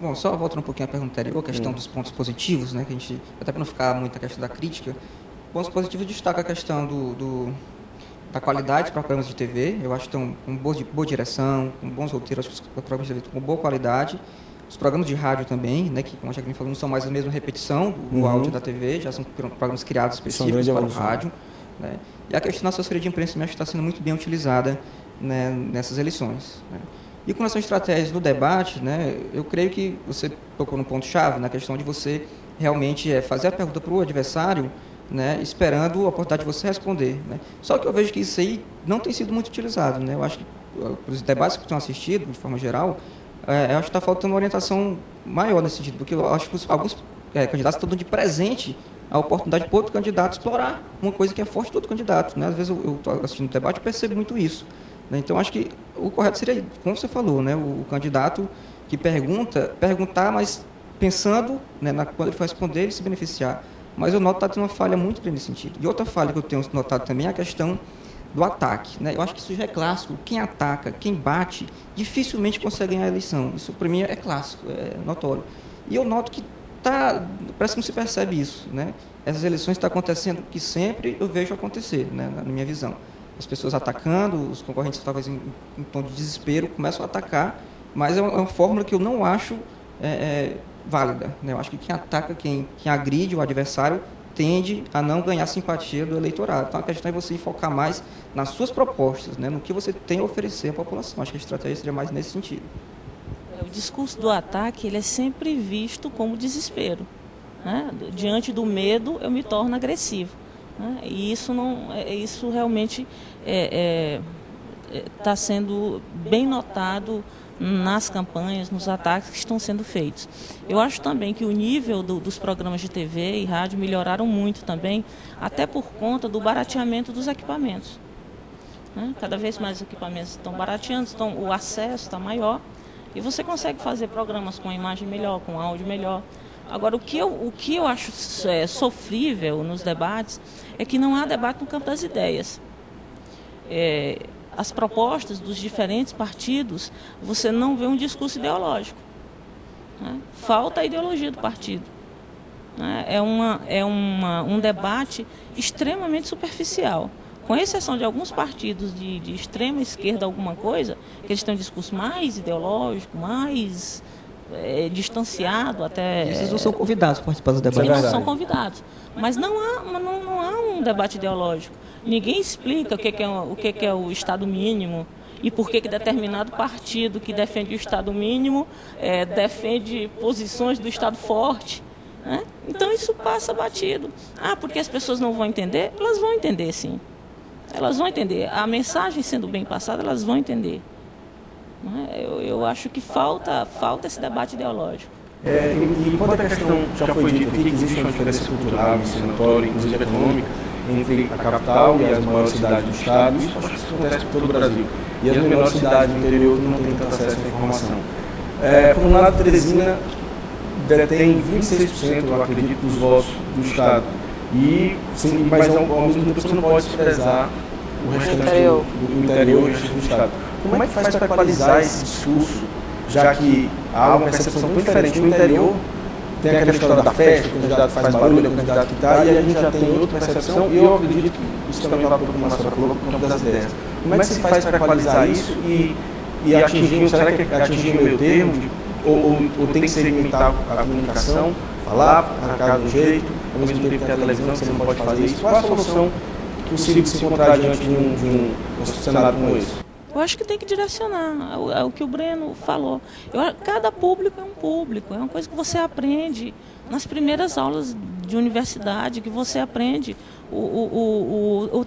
Bom, só voltando um pouquinho à pergunta anterior, a questão dos pontos positivos, né, que a gente, até para não ficar muito a questão da crítica, pontos positivos destaca a questão da qualidade dos programas de TV. Eu acho que estão com boa direção, com bons roteiros, acho que os programas de TV estão com boa qualidade. Os programas de rádio também, né, que, como a Jacqueline falou, não são mais a mesma repetição do áudio da TV, já são programas criados específicos para o rádio. Né? E a questão da assessoria de imprensa, acho que está sendo muito bem utilizada, né, nessas eleições. Né? E com relação às estratégias do debate, né, eu creio que você tocou no ponto-chave, na questão de você realmente fazer a pergunta para o adversário, né, esperando a oportunidade de você responder. Né? Só que eu vejo que isso aí não tem sido muito utilizado. Né? Eu acho que os debates que estão assistidos, de forma geral, eu acho que está faltando uma orientação maior nesse sentido, porque eu acho que alguns candidatos estão dando de presente a oportunidade para outro candidato explorar uma coisa que é forte do outro candidato. Né? Às vezes eu estou assistindo o debate e percebo muito isso. Né? Então, acho que o correto seria, como você falou, né? O candidato que perguntar, mas pensando, né, quando ele for responder, ele se beneficiar. Mas eu noto que está tendo uma falha muito grande nesse sentido. E outra falha que eu tenho notado também é a questão do ataque. Né? Eu acho que isso já é clássico. Quem ataca, quem bate, dificilmente consegue ganhar a eleição. Isso, para mim, é clássico, é notório. E eu noto que parece que não se percebe isso. Né? Essas eleições estão acontecendo que sempre eu vejo acontecer, né, na minha visão. As pessoas atacando, os concorrentes talvez em tom de desespero começam a atacar, mas é uma fórmula que eu não acho válida. Né? Eu acho que quem ataca, quem agride o adversário, tende a não ganhar simpatia do eleitorado. Então, a questão é você focar mais nas suas propostas, né, no que você tem a oferecer à população. Acho que a estratégia seria mais nesse sentido. O discurso do ataque, ele é sempre visto como desespero. Né? Diante do medo, eu me torno agressivo. Né? E isso realmente está sendo bem notado nas campanhas, nos ataques que estão sendo feitos. Eu acho também que o nível dos programas de TV e rádio melhoraram muito também, até por conta do barateamento dos equipamentos. Né? Cada vez mais os equipamentos estão barateando, o acesso está maior e você consegue fazer programas com a imagem melhor, com áudio melhor. Agora, o que eu acho sofrível nos debates é que não há debate no campo das ideias. As propostas dos diferentes partidos, você não vê um discurso ideológico. Né? Falta a ideologia do partido. Né? É um debate extremamente superficial. Com exceção de alguns partidos de extrema esquerda, alguma coisa, que eles têm um discurso mais ideológico, mais distanciado até... Esses não são convidados para participar do debate. Não são convidados. Mas não há um debate ideológico. Ninguém explica o que é o Estado mínimo e por que determinado partido que defende o Estado mínimo defende posições do Estado forte. Né? Então isso passa batido. Porque as pessoas não vão entender? Elas vão entender, sim. Elas vão entender. A mensagem sendo bem passada, elas vão entender. Eu acho que falta esse debate ideológico. E quanto à questão, já foi dito aqui, que existe uma diferença cultural, ensinatória, inclusive econômica, entre a capital e as maiores cidades do estado. Isso acho que isso acontece por todo o Brasil. E as menores cidades do interior não têm tanto acesso à informação. Por um lado, Teresina detém 26%, eu acredito, dos votos do estado. Mas ao mesmo tempo você não pode desprezar o restante do interior e o restante do estado. Como é que faz para equalizar esse discurso, já que há uma percepção tão diferente no interior? Tem aquela história da festa, que o candidato faz barulho, o candidato que está, e a gente já tem outra percepção, e eu acredito que isso também está um pouco mais para o campo das ideias. Como é que se faz para equalizar isso e atingir, será que atingir o meio termo, ou tem que segmentar a comunicação, falar, arrancar do jeito, ao mesmo tempo que a televisão, você não pode fazer isso? Qual a solução possível de se encontrar diante de um cenário como esse? Eu acho que tem que direcionar o que o Breno falou. Cada público é um público, é uma coisa que você aprende nas primeiras aulas de universidade, que você aprende.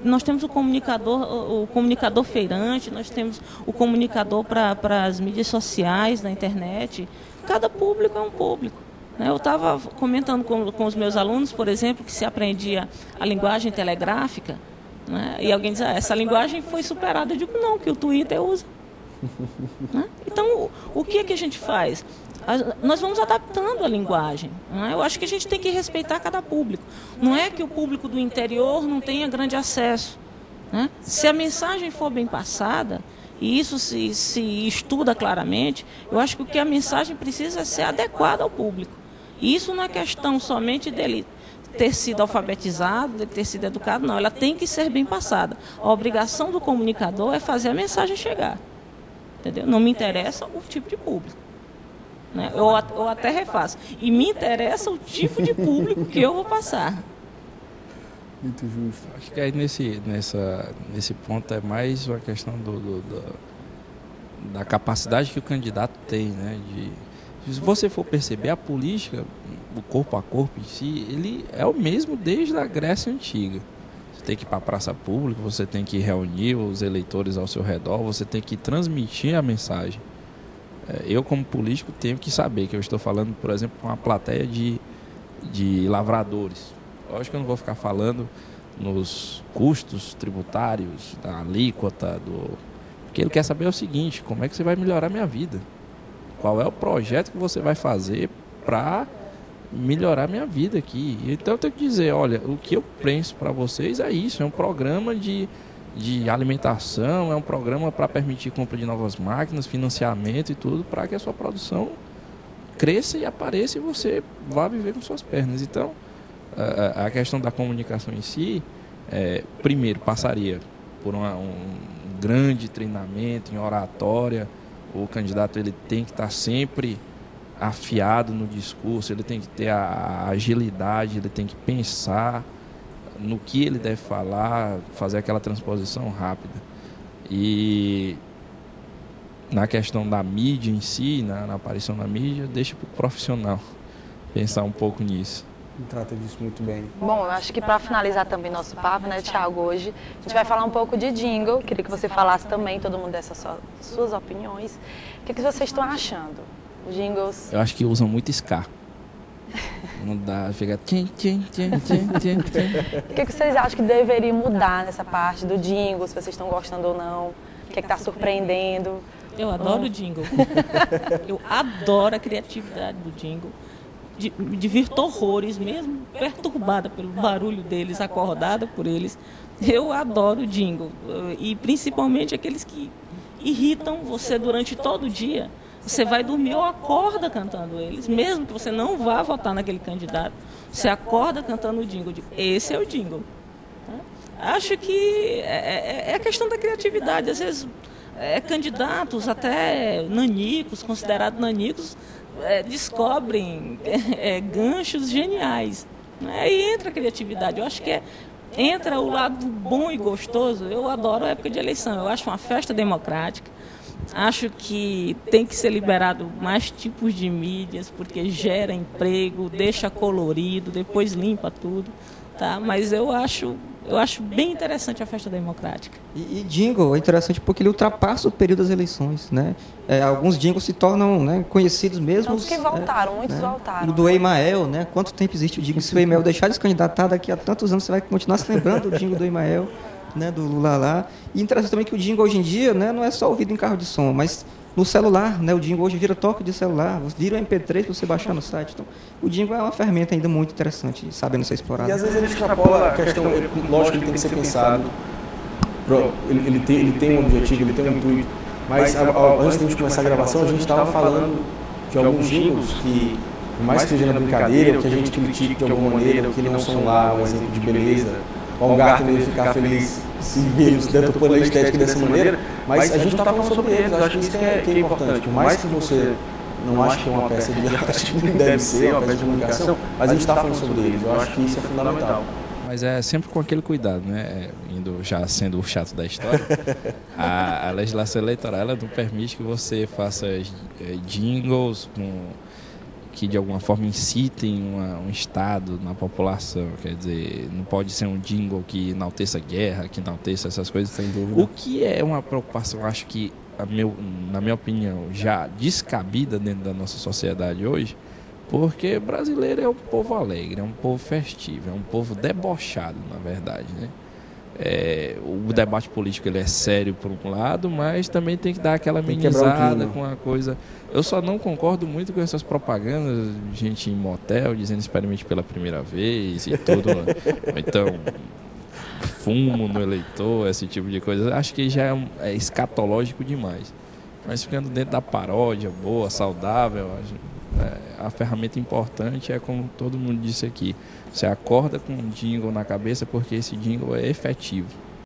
Nós temos o comunicador feirante, nós temos o comunicador para as mídias sociais, na internet. Cada público é um público. Eu estava comentando com os meus alunos, por exemplo, que se aprendia a linguagem telegráfica, né? E alguém diz, essa linguagem foi superada. Eu digo, não, que o Twitter usa. Né? Então, o que a gente faz? Nós vamos adaptando a linguagem. Né? Eu acho que a gente tem que respeitar cada público. Não é que o público do interior não tenha grande acesso. Né? Se a mensagem for bem passada, e isso se estuda claramente, eu acho que o que a mensagem precisa é ser adequada ao público. E isso não é questão somente dele ter sido alfabetizado, dele ter sido educado, não. Ela tem que ser bem passada. A obrigação do comunicador é fazer a mensagem chegar. Entendeu? Não me interessa o tipo de público. Né? Eu até refaço. E me interessa o tipo de público que eu vou passar. Muito justo. Acho que aí nesse ponto é mais uma questão da capacidade que o candidato tem, né? Se você for perceber, a política, o corpo a corpo em si, ele é o mesmo desde a Grécia Antiga. Você tem que ir para a praça pública, você tem que reunir os eleitores ao seu redor, você tem que transmitir a mensagem. Eu, como político, tenho que saber que eu estou falando, por exemplo, com uma plateia de lavradores. Lógico que eu não vou ficar falando nos custos tributários, da alíquota, porque ele quer saber o seguinte: como é que você vai melhorar a minha vida? Qual é o projeto que você vai fazer para melhorar a minha vida aqui? Então eu tenho que dizer, olha, o que eu penso para vocês é isso, é um programa de alimentação, é um programa para permitir compra de novas máquinas, financiamento e tudo, para que a sua produção cresça e apareça e você vá viver com suas pernas. Então, a questão da comunicação em si, primeiro, passaria por um grande treinamento em oratória. O candidato ele tem que estar sempre afiado no discurso, ele tem que ter a agilidade, ele tem que pensar no que ele deve falar, fazer aquela transposição rápida. E na questão da mídia em si, na aparição da mídia, deixa para o profissional pensar um pouco nisso. Trata disso muito bem. Bom, eu acho que para finalizar também nosso papo, né, Thiago, hoje a gente vai falar um pouco de jingle. Queria que você falasse também, todo mundo dessas suas opiniões. O que vocês estão achando? Os jingles? Eu acho que usam muito ska. Não dá, fica... O que vocês acham que deveria mudar nessa parte do jingle, se vocês estão gostando ou não? O que está surpreendendo? Eu adoro o jingle. Eu adoro a criatividade do jingle. Divirto horrores, mesmo perturbada pelo barulho deles, acordada por eles. Eu adoro jingle, e principalmente aqueles que irritam você durante todo o dia. Você vai dormir ou acorda cantando eles, mesmo que você não vá votar naquele candidato, você acorda cantando o jingle. Esse é o jingle. Acho que é a questão da criatividade. Às vezes, candidatos, até nanicos, considerados nanicos, descobrem ganchos geniais. Aí entra a criatividade. Eu acho que entra o lado bom e gostoso. Eu adoro a época de eleição. Eu acho uma festa democrática. Acho que tem que ser liberado mais tipos de mídias, porque gera emprego, deixa colorido, depois limpa tudo. Tá? Mas eu acho bem interessante a festa democrática. E jingle é interessante porque ele ultrapassa o período das eleições, né? Alguns jingles se tornam, né, conhecidos mesmo. Muitos que voltaram, muitos voltaram. O do Emael, né? Quanto tempo existe o jingle? Se o Emael deixar de se candidatar, daqui a tantos anos você vai continuar se lembrando do jingle do Emael, né, do Lula lá. E interessante também que o jingle hoje em dia, né, não é só ouvido em carro de som, mas no celular, né? O jingle hoje vira toque de celular, vira um MP3 para você baixar no site. Então, o jingle é uma ferramenta ainda muito interessante, sabendo ser explorado. E às vezes ele extrapola a questão, lógico que ele tem que ser pensado, ele tem um objetivo, ele tem um intuito, mas antes de a gente começar a gravação, a gente estava falando de alguns jingles que, por mais que seja na brincadeira, ou que a gente critique de alguma maneira, ou que não são lá um exemplo de beleza, o Gartner ele ficar feliz se ver deturpando a estética dessa maneira, mas a gente está falando sobre eles. Eu acho que isso que é importante. Por mais que você não ache que é uma peça de arte, que deve ser uma peça de comunicação, mas a gente está falando sobre eles. Eu acho que isso é fundamental. Mas é sempre com aquele cuidado, né? Indo já sendo o chato da história, a legislação eleitoral ela não permite que você faça jingles que de alguma forma incitem um Estado na população. Quer dizer, não pode ser um jingle que enalteça guerra, que enalteça essas coisas. Sem dúvida. O que é uma preocupação, acho que, na minha opinião, já descabida dentro da nossa sociedade hoje, porque brasileiro é um povo alegre, é um povo festivo, é um povo debochado, na verdade, né? O debate político ele é sério por um lado, mas também tem que dar aquela amenizada com a coisa. Eu só não concordo muito com essas propagandas, gente em motel dizendo experimente pela primeira vez e tudo. Ou então fumo no eleitor, esse tipo de coisa. Acho que já é escatológico demais. Mas ficando dentro da paródia, boa, saudável, a ferramenta importante é como todo mundo disse aqui. Você acorda com um jingle na cabeça porque esse jingle é efetivo.